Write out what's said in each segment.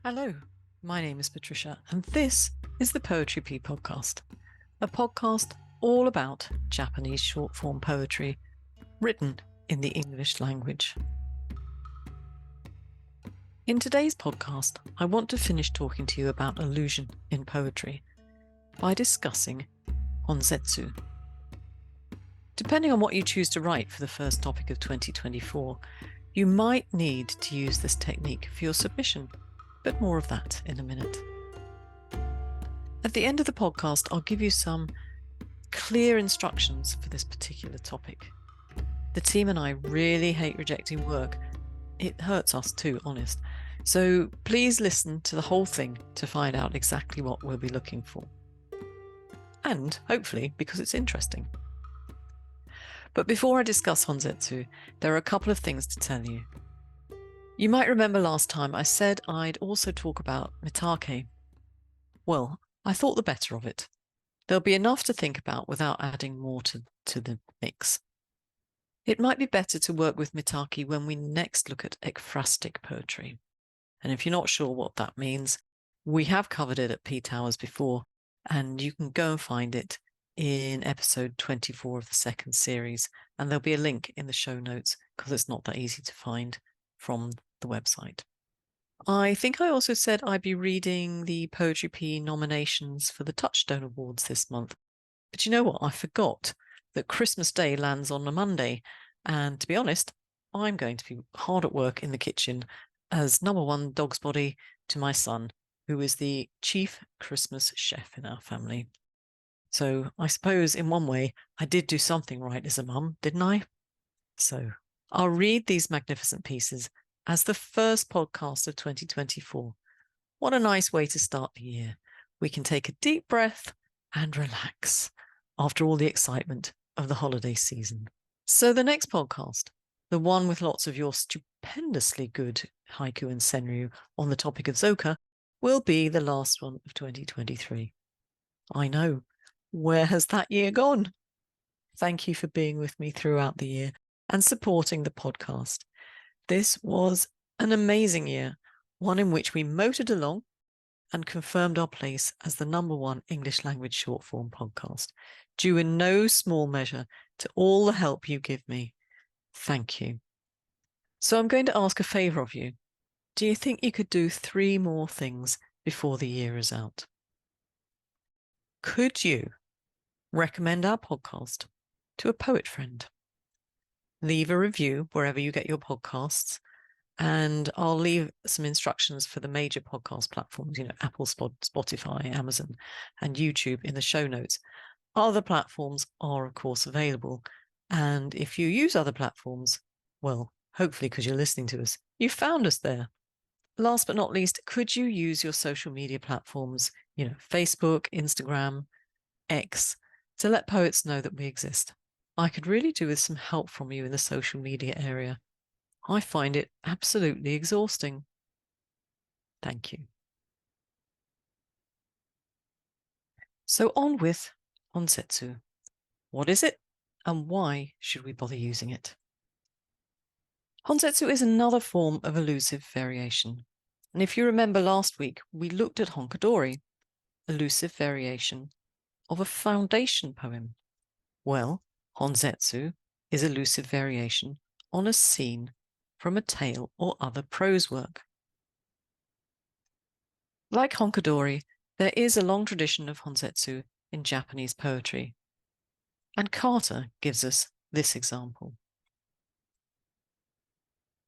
Hello, my name is Patricia, and this is the Poetry P podcast, a podcast all about Japanese short form poetry written in the English language. In today's podcast, I want to finish talking to you about allusion in poetry by discussing Honzetsu. Depending on what you choose to write for the first topic of 2024, you might need to use this technique for your submission, but more of that in a minute. At the end of the podcast, I'll give you some clear instructions for this particular topic. The team and I really hate rejecting work. It hurts us too, honest. So please listen to the whole thing to find out exactly what we'll be looking for. And hopefully because it's interesting. But before I discuss Honzetsu, there are a couple of things to tell you. You might remember last time I said I'd also talk about mitake. Well, I thought the better of it. There'll be enough to think about without adding more to the mix. It might be better to work with mitake when we next look at ekphrastic poetry. And if you're not sure what that means, we have covered it at P Towers before, and you can go and find it in episode 24 of the second series, and there'll be a link in the show notes because it's not that easy to find from the website. I think I also said I'd be reading the Poetry P nominations for the Touchstone Awards this month. But you know what? I forgot that Christmas Day lands on a Monday. And to be honest, I'm going to be hard at work in the kitchen as number one dog's body to my son, who is the chief Christmas chef in our family. So I suppose in one way I did do something right as a mum, didn't I? So I'll read these magnificent pieces as the first podcast of 2024. What a nice way to start the year. We can take a deep breath and relax after all the excitement of the holiday season. So the next podcast, the one with lots of your stupendously good haiku and senryu on the topic of Zoka, will be the last one of 2023. I know. Where has that year gone? Thank you for being with me throughout the year and supporting the podcast. This was an amazing year, one in which we motored along and confirmed our place as the number one English language short form podcast, due in no small measure to all the help you give me. Thank you. So I'm going to ask a favour of you. Do you think you could do 3 more things before the year is out? Could you recommend our podcast to a poet friend? Leave a review wherever you get your podcasts, and I'll leave some instructions for the major podcast platforms, Apple, Spotify, Amazon, and YouTube in the show notes. Other platforms are, of course, available. And if you use other platforms, well, hopefully because you're listening to us, you found us there. Last but not least, could you use your social media platforms, Facebook, Instagram, X, to let poets know that we exist? I could really do with some help from you in the social media area. I find it absolutely exhausting. Thank you. So on with Honzetsu. What is it, and why should we bother using it? Honzetsu is another form of allusive variation. And if you remember last week, we looked at Honkadori, allusive variation of a foundation poem. Well, Honzetsu is allusive variation on a scene from a tale or other prose work. Like Honkadori, there is a long tradition of Honzetsu in Japanese poetry. And Carter gives us this example.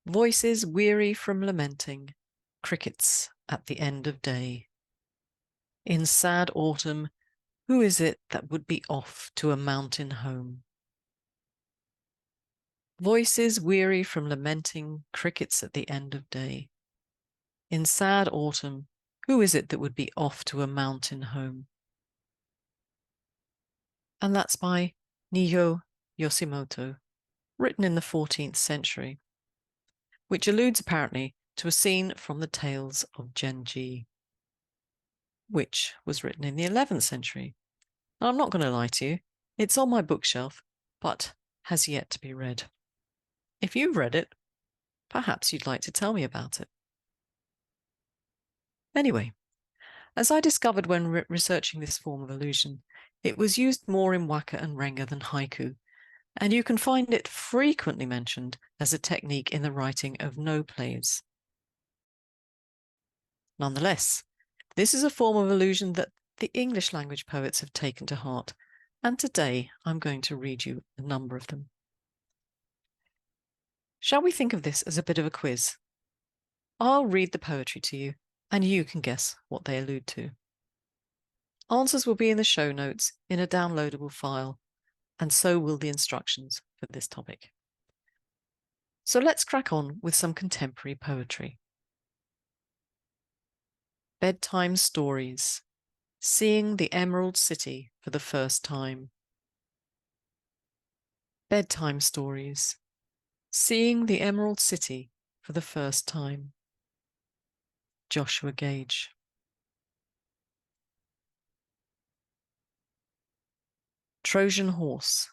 Voices weary from lamenting, crickets at the end of day. In sad autumn, who is it that would be off to a mountain home? Voices weary from lamenting, crickets at the end of day. In sad autumn, who is it that would be off to a mountain home? And that's by Niyo Yoshimoto, written in the 14th century, which alludes apparently to a scene from the Tales of Genji, which was written in the 11th century. Now, I'm not going to lie to you, it's on my bookshelf, but has yet to be read. If you've read it, perhaps you'd like to tell me about it. Anyway, as I discovered when researching this form of allusion, it was used more in waka and renga than haiku, and you can find it frequently mentioned as a technique in the writing of no plays. Nonetheless, this is a form of allusion that the English language poets have taken to heart, and today I'm going to read you a number of them. Shall we think of this as a bit of a quiz? I'll read the poetry to you, and you can guess what they allude to. Answers will be in the show notes in a downloadable file, and so will the instructions for this topic. So let's crack on with some contemporary poetry. Bedtime stories. Seeing the Emerald City for the first time. Bedtime stories. Seeing the Emerald City for the first time. Joshua Gage. Trojan horse.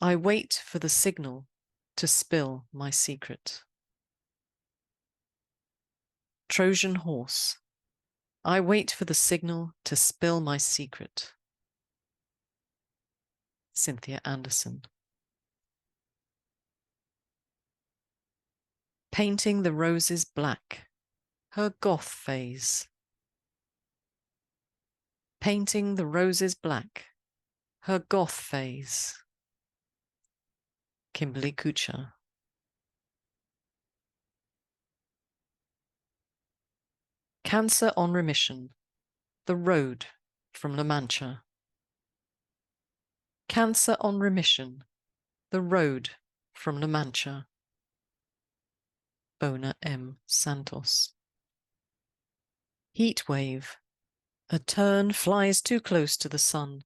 I wait for the signal to spill my secret. Trojan horse. I wait for the signal to spill my secret. Cynthia Anderson. Painting the roses black. Her goth phase. Painting the roses black. Her goth phase. Kimberly Kucher. Cancer on remission. The road from La Mancha. Cancer on remission. The road from La Mancha. Bona M. Santos. Heat wave. A tern flies too close to the sun.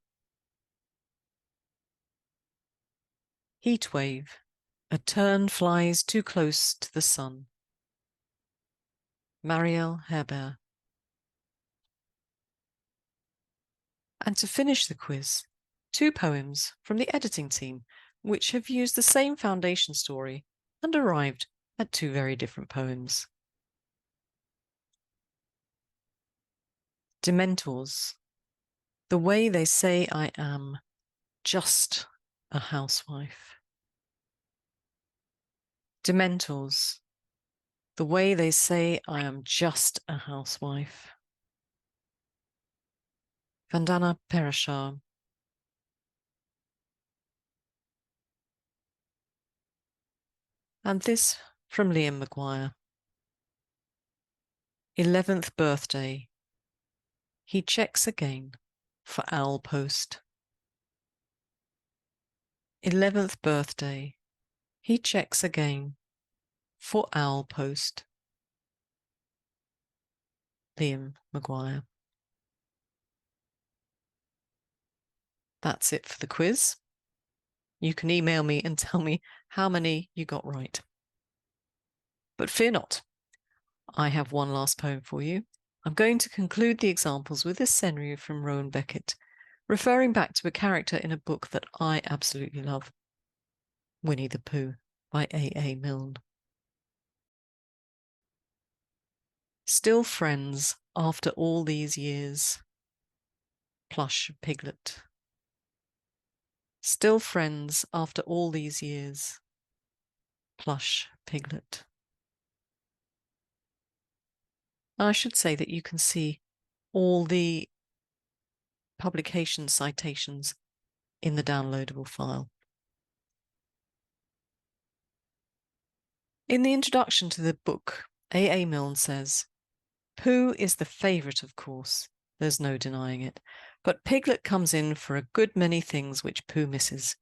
Heat wave. A tern flies too close to the sun. Marielle Herbert. And to finish the quiz, 2 poems from the editing team, which have used the same foundation story and arrived at 2 very different poems. Dementors. The way they say I am just a housewife. Dementors. The way they say I am just a housewife. Vandana Perashar. And this from Liam Maguire. 11th birthday. He checks again for owl post. 11th birthday. He checks again for owl post. Liam Maguire. That's it for the quiz. You can email me and tell me how many you got right. But fear not, I have one last poem for you. I'm going to conclude the examples with this scenario from Rowan Beckett, referring back to a character in a book that I absolutely love, Winnie the Pooh by A. Milne. Still friends after all these years. Plush Piglet. Still friends after all these years. Plush Piglet. I should say that you can see all the publication citations in the downloadable file. In the introduction to the book, A. Milne says, Pooh is the favourite, of course, there's no denying it, but Piglet comes in for a good many things which Pooh misses,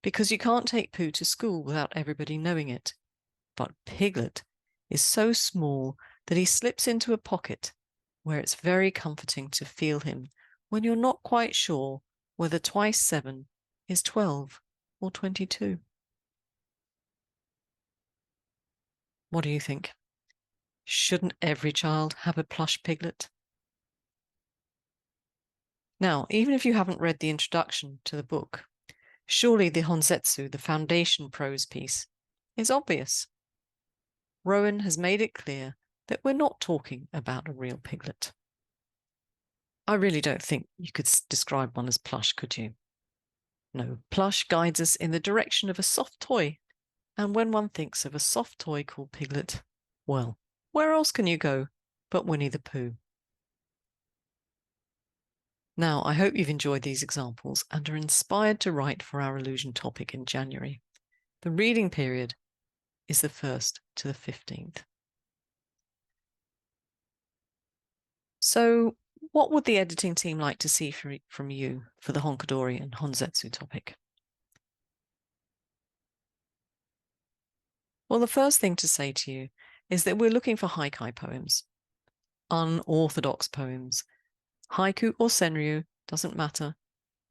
because you can't take Pooh to school without everybody knowing it. But Piglet is so small that he slips into a pocket where it's very comforting to feel him when you're not quite sure whether twice 7 is 12 or 22. What do you think? Shouldn't every child have a plush piglet? Now, even if you haven't read the introduction to the book, surely the Honzetsu, the foundation prose piece, is obvious. Rowan has made it clear that we're not talking about a real piglet. I really don't think you could describe one as plush, could you? No, plush guides us in the direction of a soft toy, and when one thinks of a soft toy called Piglet, well, where else can you go but Winnie the Pooh? Now, I hope you've enjoyed these examples and are inspired to write for our illusion topic in January. The reading period is the 1st to the 15th. So, what would the editing team like to see from you for the Honkadori and Honzetsu topic? Well, the first thing to say to you is that we're looking for Haikai poems, unorthodox poems. Haiku or senryu, doesn't matter.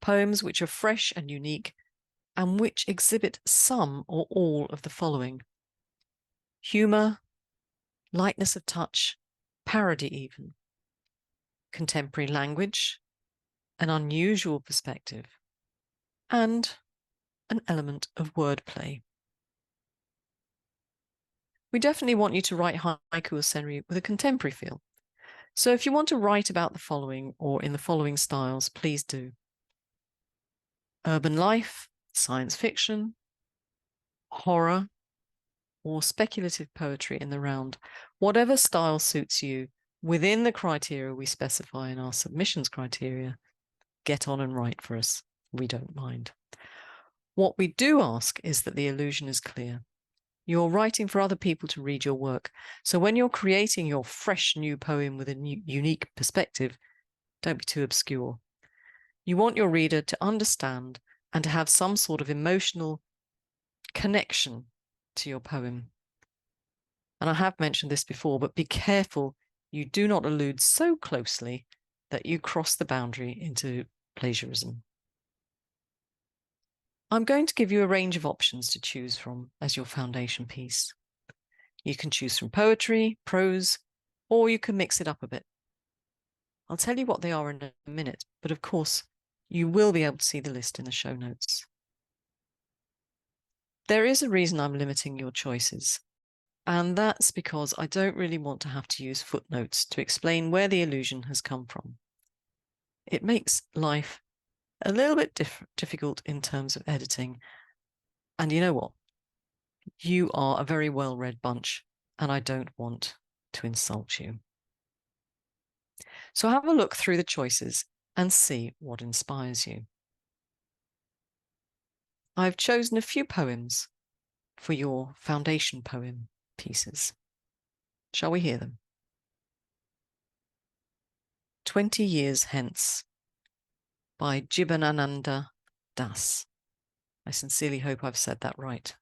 Poems which are fresh and unique and which exhibit some or all of the following: humour, lightness of touch, parody even, contemporary language, an unusual perspective, and an element of wordplay. We definitely want you to write haiku or senryu with a contemporary feel. So if you want to write about the following or in the following styles, please do: urban life, science fiction, horror, or speculative poetry in the round. Whatever style suits you within the criteria we specify in our submissions criteria, get on and write for us. We don't mind. What we do ask is that the illusion is clear. You're writing for other people to read your work. So when you're creating your fresh new poem with a unique perspective, don't be too obscure. You want your reader to understand and to have some sort of emotional connection to your poem. And I have mentioned this before, but be careful you do not allude so closely that you cross the boundary into plagiarism. I'm going to give you a range of options to choose from as your foundation piece. You can choose from poetry, prose, or you can mix it up a bit. I'll tell you what they are in a minute, but of course, you will be able to see the list in the show notes. There is a reason I'm limiting your choices, and that's because I don't really want to have to use footnotes to explain where the illusion has come from. It makes life a little bit difficult in terms of editing. And you know what? You are a very well-read bunch, and I don't want to insult you. So have a look through the choices and see what inspires you. I've chosen a few poems for your foundation poem pieces. Shall we hear them? 20 Years Hence by Jibanananda Das. I sincerely hope I've said that right.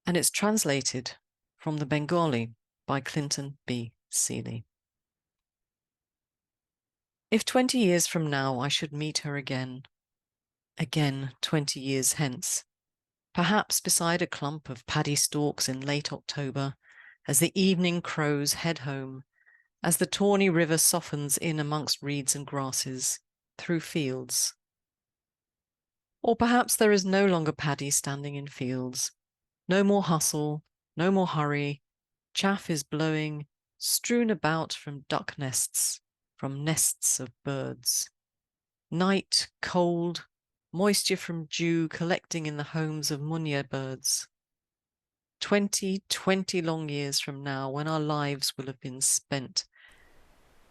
And it's translated from the Bengali by Clinton B. Seeley. If 20 years from now I should meet her again 20 years hence, perhaps beside a clump of paddy stalks in late October, as the evening crows head home, as the tawny river softens in amongst reeds and grasses, through fields. Or perhaps there is no longer paddy standing in fields, no more hustle, no more hurry, chaff is blowing, strewn about from duck nests, from nests of birds. Night, cold, moisture from dew collecting in the homes of munya birds. 20 long years from now, when our lives will have been spent,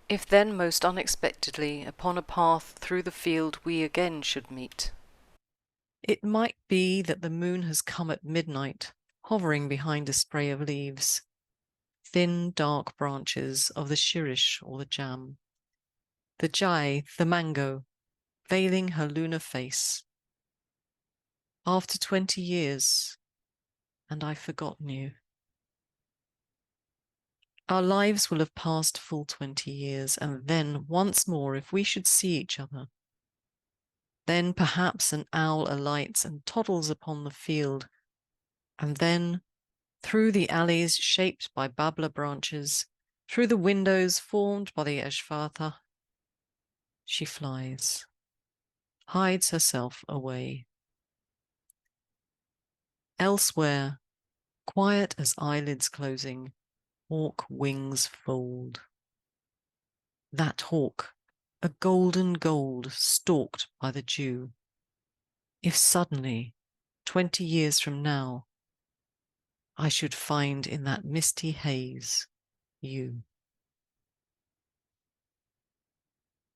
if then most unexpectedly upon a path through the field we again should meet, it might be that the moon has come at midnight, hovering behind a spray of leaves, thin dark branches of the shirish or the jam, the jai, the mango, veiling her lunar face. After 20 years, and I've forgotten you. Our lives will have passed full 20 years, and then once more, if we should see each other, then perhaps an owl alights and toddles upon the field, and then through the alleys shaped by babla branches, through the windows formed by the ashvatha, she flies, hides herself away. Elsewhere, quiet as eyelids closing, hawk wings fold. That hawk, a golden gold stalked by the dew. If suddenly, 20 years from now, I should find in that misty haze you.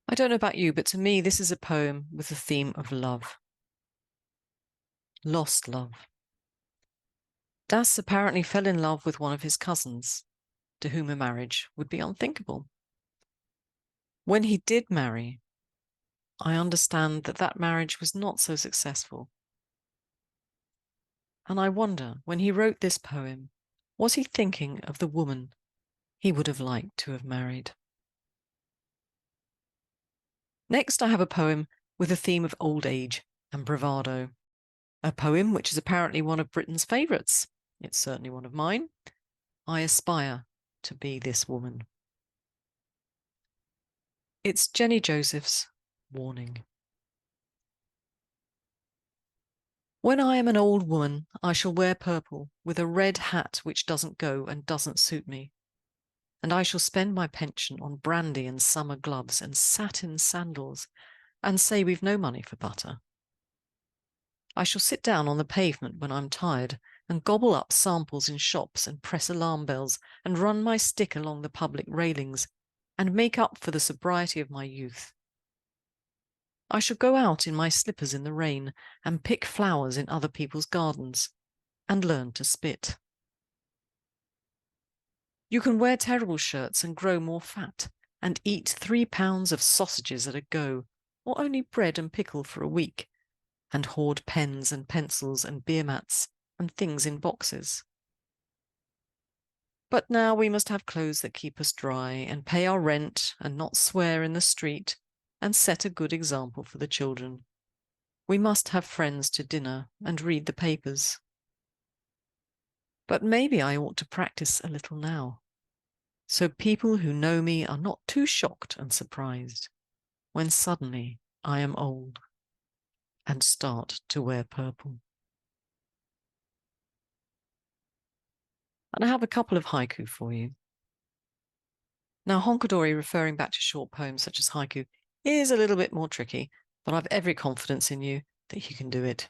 I don't know about you, but to me, this is a poem with the theme of love. Lost love. Das apparently fell in love with one of his cousins, to whom a marriage would be unthinkable. When he did marry, I understand that that marriage was not so successful. And I wonder, when he wrote this poem, was he thinking of the woman he would have liked to have married? Next, I have a poem with a theme of old age and bravado. A poem which is apparently one of Britain's favourites. It's certainly one of mine. I aspire to be this woman. It's Jenny Joseph's Warning. When I am an old woman, I shall wear purple with a red hat which doesn't go and doesn't suit me. And I shall spend my pension on brandy and summer gloves and satin sandals and say we've no money for butter. I shall sit down on the pavement when I'm tired and gobble up samples in shops and press alarm bells and run my stick along the public railings and make up for the sobriety of my youth. I shall go out in my slippers in the rain and pick flowers in other people's gardens and learn to spit. You can wear terrible shirts and grow more fat and eat 3 pounds of sausages at a go, or only bread and pickle for a week, and hoard pens and pencils and beer mats and things in boxes. But now we must have clothes that keep us dry and pay our rent and not swear in the street and set a good example for the children. We must have friends to dinner and read the papers. But maybe I ought to practice a little now, so people who know me are not too shocked and surprised when suddenly I am old and start to wear purple. And I have a couple of haiku for you. Now, Honkadori, referring back to short poems such as haiku, is a little bit more tricky, but I've every confidence in you that you can do it.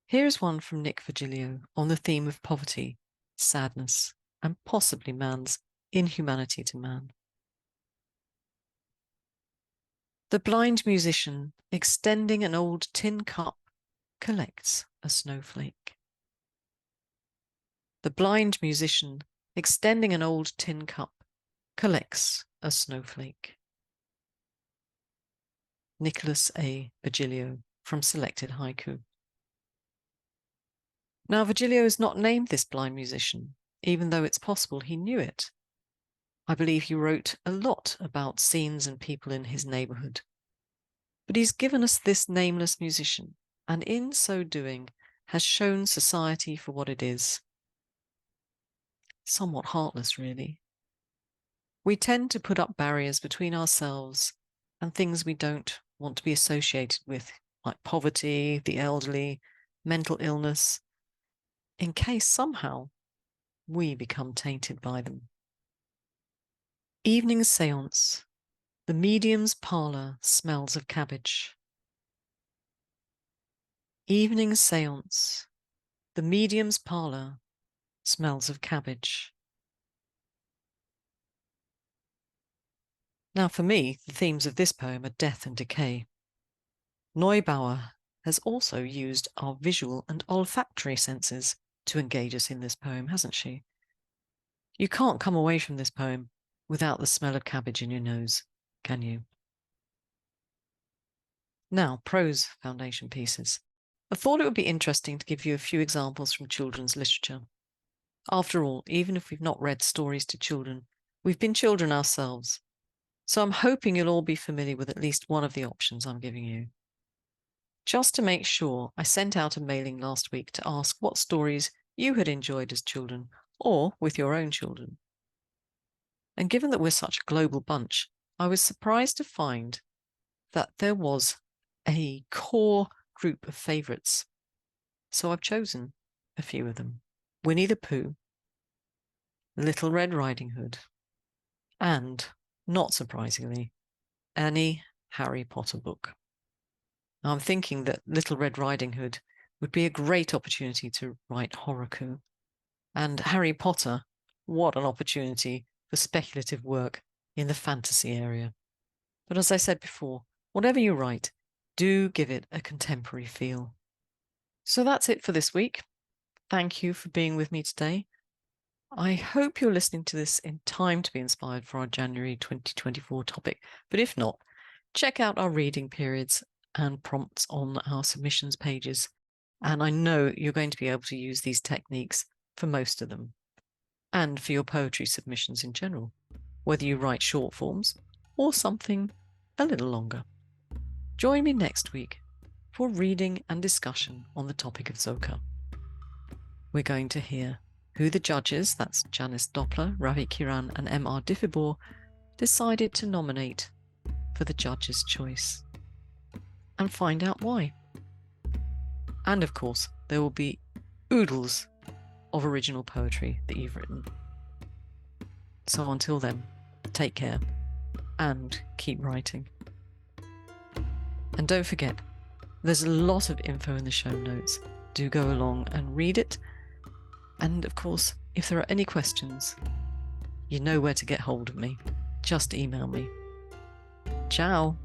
Here's one from Nick Virgilio on the theme of poverty, sadness, and possibly man's inhumanity to man. The blind musician, extending an old tin cup, collects a snowflake. The blind musician, extending an old tin cup, collects a snowflake. Nicholas A. Virgilio from Selected Haiku. Now, Virgilio has not named this blind musician, even though it's possible he knew it. I believe he wrote a lot about scenes and people in his neighbourhood. But he's given us this nameless musician, and in so doing has shown society for what it is. Somewhat heartless, really. We tend to put up barriers between ourselves and things we don't want to be associated with, like poverty, the elderly, mental illness, in case somehow we become tainted by them. Evening seance. The medium's parlour smells of cabbage. Evening seance. The medium's parlour smells of cabbage. Now, for me, the themes of this poem are death and decay. Neubauer has also used our visual and olfactory senses to engage us in this poem, hasn't she? You can't come away from this poem without the smell of cabbage in your nose, can you? Now, prose foundation pieces. I thought it would be interesting to give you a few examples from children's literature. After all, even if we've not read stories to children, we've been children ourselves. So I'm hoping you'll all be familiar with at least one of the options I'm giving you. Just to make sure, I sent out a mailing last week to ask what stories you had enjoyed as children or with your own children. And given that we're such a global bunch, I was surprised to find that there was a core group of favourites. So I've chosen a few of them. Winnie the Pooh, Little Red Riding Hood, and, not surprisingly, any Harry Potter book. Now, I'm thinking that Little Red Riding Hood would be a great opportunity to write horoku, and Harry Potter, what an opportunity for speculative work in the fantasy area. But as I said before, whatever you write, do give it a contemporary feel. So that's it for this week. Thank you for being with me today. I hope you're listening to this in time to be inspired for our January 2024 topic. But if not, check out our reading periods and prompts on our submissions pages. And I know you're going to be able to use these techniques for most of them, and for your poetry submissions in general, whether you write short forms or something a little longer. Join me next week for reading and discussion on the topic of Zoka. We're going to hear who the judges, that's Janice Doppler, Ravi Kiran and M.R. Diffibor, decided to nominate for the judge's choice, and find out why. And of course, there will be oodles of original poetry that you've written. So until then, take care and keep writing. And don't forget, there's a lot of info in the show notes. Do go along and read it. And of course, if there are any questions, you know where to get hold of me. Just email me. Ciao.